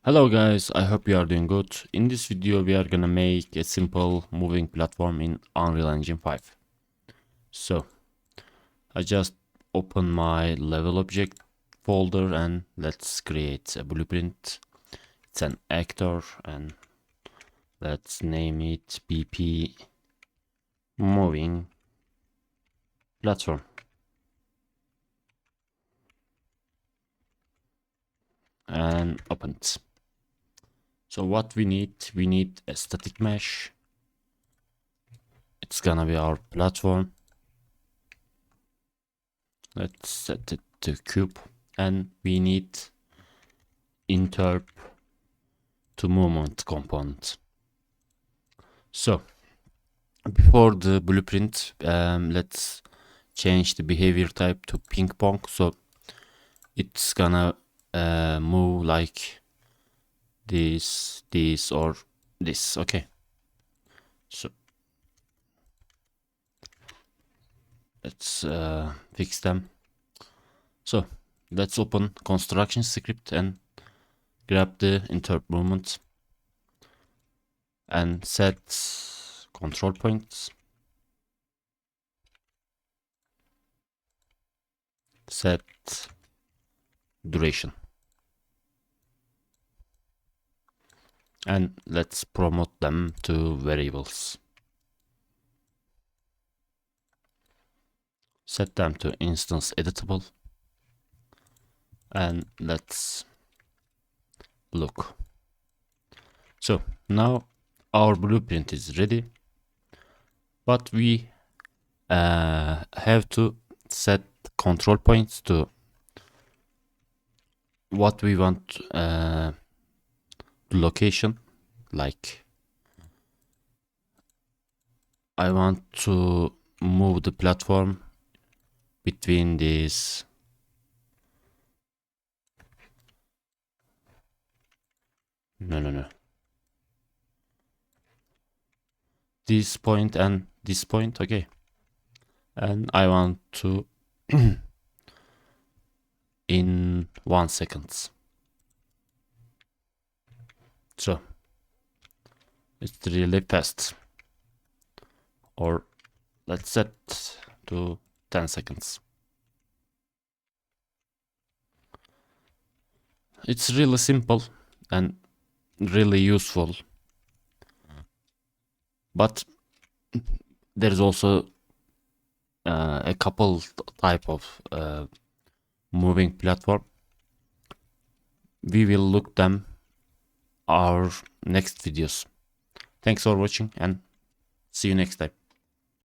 Hello guys, I hope you are doing good. In this video we are gonna make a simple moving platform in Unreal Engine 5. So I just open my level object folder and let's create a blueprint. It's an actor and let's name it BP moving platform. And open it. So what we need a static mesh. It's gonna be our platform. Let's set it to cube and we need interp to movement component. So before the blueprint, let's change the behavior type to ping pong. So it's gonna move like this, or this. Okay. So let's fix them. So let's open construction script and grab the interp movement and set control points. Set duration. And let's promote them to variables. Set them to instance editable. And let's look. So now our blueprint is ready, but we have to set control points to what we want location. Like I want to move the platform between these no this point and this point. Okay, and I want to in 1 second. So it's really fast, or let's set to 10 seconds. It's really simple and really useful, but there's also a couple type of moving platform. We will look them our next videos. Thanks for watching and see you next time.